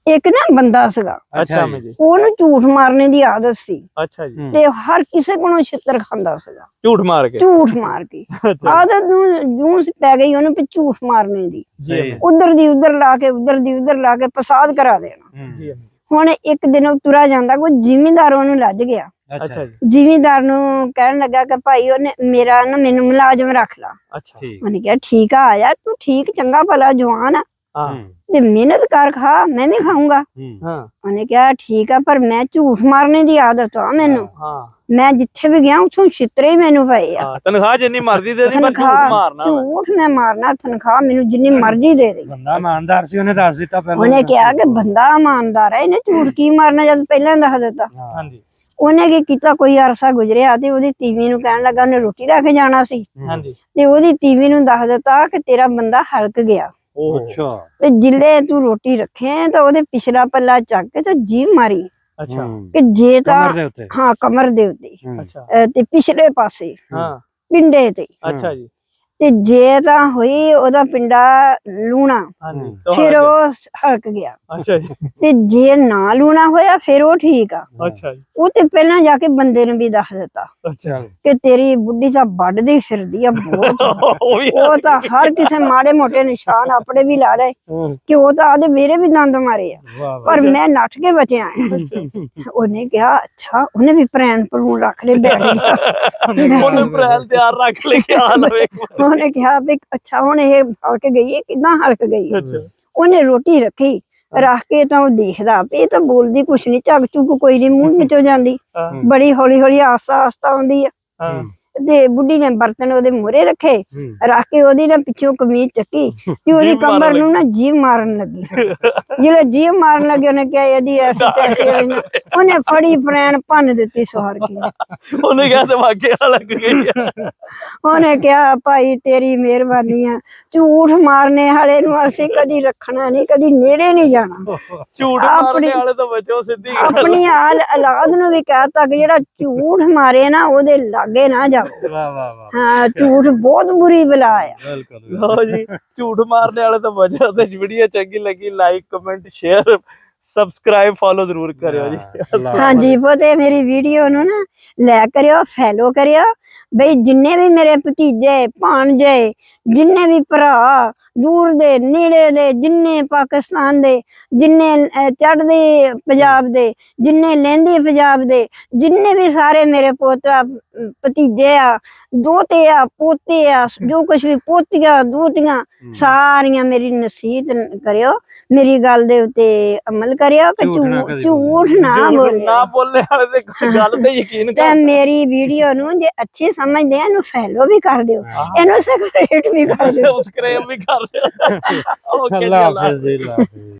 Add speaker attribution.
Speaker 1: ਇੱਕ ਨਾ ਬੰਦਾ ਸੀਗਾ,
Speaker 2: ਅੱਛਾ ਜੀ,
Speaker 1: ਉਹਨੂੰ ਝੂਠ ਮਾਰਨੇ ਦੀ ਆਦਤ ਸੀ
Speaker 2: ਅੱਛਾ ਜੀ,
Speaker 1: ਤੇ ਹਰ ਕਿਸੇ ਕੋਲੋਂ ਛਿੱਤਰ ਖਾਂਦਾ ਸੀਗਾ,
Speaker 2: ਝੂਠ ਮਾਰ ਕੇ।
Speaker 1: ਝੂਠ ਮਾਰ ਕੇ।
Speaker 2: ਅੱਛਾ
Speaker 1: ਆਦਤ ਨੂੰ ਜੂਸ ਪੈ ਗਈ ਉਹਨੂੰ ਵੀ ਝੂਠ ਮਾਰਨੇ ਦੀ,
Speaker 2: ਜੀ,
Speaker 1: ਉਧਰ ਦੀ ਉਧਰ ਲਾ ਕੇ ਉਧਰ ਦੀ ਉਧਰ ਲਾ ਕੇ ਫਸਾਦ ਕਰਾ ਦੇਣਾ।
Speaker 2: ਜੀ,
Speaker 1: ਹੁਣ ਇੱਕ ਦਿਨ ਉਹ ਤੁਰਾ ਜਾਂਦਾ, ਕੋਈ ਜ਼ਿਮੀਂਦਾਰ ਉਹਨੂੰ ਲੱਜ ਗਿਆ।
Speaker 2: ਅੱਛਾ ਜੀ,
Speaker 1: ਜ਼ਿਮੀਂਦਾਰ ਨੂੰ ਕਹਿਣ ਲੱਗਾ ਕਿ ਭਾਈ ਉਹਨੇ ਮੇਰਾ ਨਾ ਮੈਨੂੰ ਮੁਲਾਜ਼ਮ ਰੱਖ ਲਾ।
Speaker 2: ਅੱਛਾ,
Speaker 1: ਉਹਨੇ ਕਿਹਾ ਠੀਕ ਆ ਯਾਰ, ਤੂੰ ਠੀਕ ਚੰਗਾ ਭਲਾ ਜਵਾਨ ਆ
Speaker 2: ਹਾਂ,
Speaker 1: ਤੇ ਮਿਹਨਤ ਕਰ, ਖਾ, ਮੈਂ ਵੀ ਖਾਊਂਗਾ।
Speaker 2: ਹਾਂ,
Speaker 1: ਉਹਨੇ ਕਿਹਾ ਠੀਕ ਆ, ਪਰ ਮੈਂ ਝੂਠ ਮਾਰਨੇ ਦੀ ਆਦਤ ਆ ਮੈਨੂੰ,
Speaker 2: ਹਾਂ,
Speaker 1: ਮੈਂ ਜਿੱਥੇ ਵੀ ਗਿਆ ਉੱਥੋਂ ਛਿੱਤਰੇ ਹੀ ਮੈਨੂੰ ਪਏ ਆ।
Speaker 2: ਤਨਖਾਹ ਜਿੰਨੀ ਮਰਜ਼ੀ ਦੇ ਦੇ, ਪਰ ਝੂਠ ਮਾਰਨਾ,
Speaker 1: ਝੂਠ ਮੈਂ ਮਾਰਨਾ, ਤਨਖਾਹ ਮੈਨੂੰ ਜਿੰਨੀ ਮਰਜ਼ੀ ਦੇ ਦੇ।
Speaker 3: ਬੰਦਾ ਇਮਾਨਦਾਰ ਸੀ, ਉਹਨੇ ਦੱਸ ਦਿੱਤਾ ਪਹਿਲਾਂ।
Speaker 1: ਉਹਨੇ ਕਿਹਾ ਕਿ ਬੰਦਾ ਇਮਾਨਦਾਰ ਹੈ, ਇਹਨੇ ਝੂਠ ਕੀ ਮਾਰਨਾ ਜਦ ਪਹਿਲਾਂ ਦੱਸ ਦਿੱਤਾ।
Speaker 2: ਹਾਂਜੀ,
Speaker 1: ਉਹਨੇ ਕੀ ਕੀਤਾ, ਕੋਈ ਅਰਸਾ ਗੁਜ਼ਰਿਆ ਤੇ ਉਹਦੀ ਤੀਵੀਂ ਨੂੰ ਕਹਿਣ ਲੱਗਾ, ਉਹਨੇ ਰੋਟੀ ਲੈ ਕੇ ਜਾਣਾ ਸੀ
Speaker 2: ਹਾਂਜੀ,
Speaker 1: ਤੇ ਉਹਦੀ ਤੀਵੀਂ ਨੂੰ ਦੱਸ ਦਿੱਤਾ ਕਿ ਤੇਰਾ ਬੰਦਾ ਹਲਕ ਗਿਆ
Speaker 3: ਅੱਛਾ
Speaker 1: ਤੇ ਜਿੱਲੇ ਤੂੰ ਰੋਟੀ ਰੱਖੇ ਤਾਂ ਉਹਦੇ ਪਿਛਲਾ ਪੱਲਾ ਚੱਕ ਕੇ ਤੇ ਜੀਭ ਮਾਰੀ
Speaker 2: ਅੱਛਾ,
Speaker 1: ਕਿ ਜੇ ਤਾਂ
Speaker 3: ਕਮਰ ਦੇ ਉੱਤੇ।
Speaker 1: ਹਾਂ ਕਮਰ ਦੇ ਉੱਤੇ
Speaker 2: ਅੱਛਾ,
Speaker 1: ਤੇ ਪਿਛਲੇ ਪਾਸੇ
Speaker 2: ਹਾਂ,
Speaker 1: ਪਿੰਡੇ ਤੇ,
Speaker 2: ਅੱਛਾ ਜੀ,
Speaker 1: ਤੇ ਜੇ ਤਾਂ ਹੋਈ ਉਹਦਾ ਪਿੰਡਾ ਲੂਣਾ
Speaker 2: ਹਾਂਜੀ,
Speaker 1: ਫਿਰ ਉਹ ਹਲਕ ਗਿਆ,
Speaker 2: ਅੱਛਾ ਜੀ,
Speaker 1: ਤੇ ਜੇ ਨਾ ਲੂਣਾ ਹੋਇਆ ਫਿਰ ਉਹ ਠੀਕ ਆ।
Speaker 2: ਅੱਛਾ ਜੀ,
Speaker 1: ਉਹ ਤੇ ਪਹਿਲਾਂ ਜਾ ਕੇ ਬੰਦੇ ਨੂੰ ਵੀ ਦੱਸ ਦਿੱਤਾ
Speaker 2: ਅੱਛਾ,
Speaker 1: ਕਿ ਤੇਰੀ ਬੁੱਢੀ ਤਾਂ ਵੱਢਦੀ ਫਿਰਦੀ ਆ ਬਹੁਤ। ਉਹ ਤਾਂ ਹਰ ਕਿਸੇ ਮਾੜੇ ਮੋਟੇ ਨਿਸ਼ਾਨ ਆਪਣੇ ਵੀ ਲਾ ਰਹੇ ਕਿ ਉਹ ਤਾਂ ਆਦੇ ਮੇਰੇ ਵੀ ਦੰਦ ਮਾਰੇ ਆ, ਪਰ ਮੈਂ ਨੱਠ ਕੇ ਬਚਿਆ। ਉਹਨੇ ਕਿਹਾ ਅੱਛਾ, ਉਹਨੇ ਵੀ ਪ੍ਰੈਣ ਭਰੂਣ ਰੱਖ ਲਏ ਬੈਠ ਗਿਆ।
Speaker 2: ਉਹਨੇ ਪ੍ਰੈਲ ਤਿਆਰ ਰੱਖ ਲੈ ਕੇ ਆ ਲਵੇ।
Speaker 1: ਉਹਨੇ ਕਿਹਾ ਵੀ ਅੱਛਾ ਹੁਣ ਇਹ ਹਲਕ ਗਈ ਹੈ, ਕਿੱਦਾਂ ਹਲਕ ਗਈ। ਉਹਨੇ ਰੋਟੀ ਰੱਖੀ, ਰੱਖ ਕੇ ਤਾਂ ਉਹ ਦੇਖਦਾ ਵੀ ਇਹ ਤਾਂ ਬੋਲਦੀ ਕੁਛ ਨੀ, ਝੱਗ ਝੁੱਗ ਕੋਈ ਨੀ ਮੂੰਹ ਵਿੱਚੋਂ ਜਾਂਦੀ, ਬੜੀ ਹੌਲੀ ਹੌਲੀ ਆਸਤਾ ਆਸਤਾ ਆਉਂਦੀ ਆ। ਤੇ ਬੁੱਢੀ ਨੇ ਬਰਤਨ ਉਹਦੇ ਮੂਹਰੇ ਰੱਖੇ, ਰੱਖ ਕੇ ਉਹਦੀ ਨਾ ਪਿੱਛੋਂ ਕਮੀਜ਼ ਚੱਕੀ ਤੇ ਉਹਦੀ ਕਮਰ ਨੂੰ ਨਾ ਜੀਭ ਮਾਰਨ ਲੱਗੀ। ਜਦੋਂ ਜੀਭ ਮਾਰਨ ਲੱਗੀ ਉਹਨੇ ਕਿਹਾ ਇਹਦੀ ਐਸੀ ਤੈਸੀ, ਉਹਨੇ ਫੜੀ ਪ੍ਰੈਣ ਭੰਨ ਦਿੱਤੀ ਸਵਾਰ ਕੇ।
Speaker 2: ਉਹਨੇ ਕਿਹਾ ਦਿਮਾਗੇ ਲੱਗ ਗਈ।
Speaker 1: ਉਹਨੇ ਕਿਹਾ ਭਾਈ ਤੇਰੀ ਮਿਹਰਬਾਨੀ ਆ, ਝੂਠ ਮਾਰਨੇ ਵਾਲੇ ਨੂੰ ਅਸੀਂ ਕਦੀ ਰੱਖਣਾ ਨਹੀਂ, ਕਦੀ ਨੇੜੇ ਨਹੀਂ ਜਾਣਾ।
Speaker 2: ਝੂਠ ਮਾਰਨੇ ਵਾਲੇ ਤੋਂ ਬਚੋ, ਸਿੱਧੀ
Speaker 1: ਆਪਣੀ ਔਲਾਦ ਨੂੰ ਵੀ ਕਹਿਤਾ ਕਿ ਜਿਹੜਾ ਝੂਠ ਮਾਰੇ ਨਾ ਉਹਦੇ ਲਾਗੇ ਨਾ ਜਾਓ।
Speaker 3: ਵਾਹ ਵਾਹ ਵਾਹ,
Speaker 1: ਹਾਂ, ਝੂਠ ਬਹੁਤ ਬੁਰੀ ਬਲਾ ਆ।
Speaker 3: ਬਿਲਕੁਲ।
Speaker 2: ਲਓ ਜੀ, ਝੂਠ ਮਾਰਨੇ ਵਾਲੇ ਤੋਂ ਬਚੋ। ਤੇ ਵੀਡੀਓ ਚੰਗੀ ਲੱਗੀ like comment share subscribe follow ਜ਼ਰੂਰ ਕਰਿਓ ਜੀ।
Speaker 1: ਹਾਂਜੀ ਪੋਤੇ, ਮੇਰੀ ਵੀਡੀਓ ਨੂੰ ਨਾ ਲੈ ਕਰਿਓ, ਫੈਲੋ ਕਰਿਓ ਬਈ, ਜਿੰਨੇ ਵੀ ਮੇਰੇ ਭਤੀਜੇ ਭਾਣਜੇ, ਜਿੰਨੇ ਵੀ ਭਰਾ ਦੂਰ ਦੇ ਨੇੜੇ ਦੇ, ਜਿੰਨੇ ਪਾਕਿਸਤਾਨ ਦੇ, ਜਿੰਨੇ ਚੜ੍ਹਦੇ ਪੰਜਾਬ ਦੇ, ਜਿੰਨੇ ਲਹਿੰਦੇ ਪੰਜਾਬ ਦੇ, ਜਿੰਨੇ ਵੀ ਸਾਰੇ ਮੇਰੇ ਪੋਤਾ ਭਤੀਜੇ ਆ, ਦੋਤੇ ਆ, ਪੋਤੇ ਆ, ਜੋ ਕੁਛ ਵੀ ਪੋਤੀਆਂ ਦੋਤੀਆਂ ਸਾਰੀਆਂ ਮੇਰੀ ਨਸੀਹਤ ਕਰਿਓ, ਮੇਰੀ ਗੱਲ ਦੇ ਉੱਤੇ ਅਮਲ ਕਰਿਓ ਕਿ ਝੂਠ ਨਾ ਬੋਲੇ।
Speaker 2: ਨਾ ਬੋਲਣੇ ਵਾਲੇ ਤੇ ਗੱਲ ਤੇ ਯਕੀਨ
Speaker 1: ਤੇ ਮੇਰੀ ਵੀਡੀਓ ਨੂੰ ਜੇ ਅੱਛੀ ਸਮਝਦੇ ਆ, ਇਹਨੂੰ ਫੈਲੋ ਵੀ ਕਰ ਦਿਓ, ਇਹਨੂੰ ਸਬਸਕ੍ਰਾਈਬ ਵੀ ਕਰ ਦਿਓ।
Speaker 2: ਸਬਸਕ੍ਰਾਈਬ ਵੀ ਕਰ ਦਿਓ। ਓਕੇ ਜੀ,
Speaker 3: ਅੱਲਾਹ ਹਾਫਿਜ਼।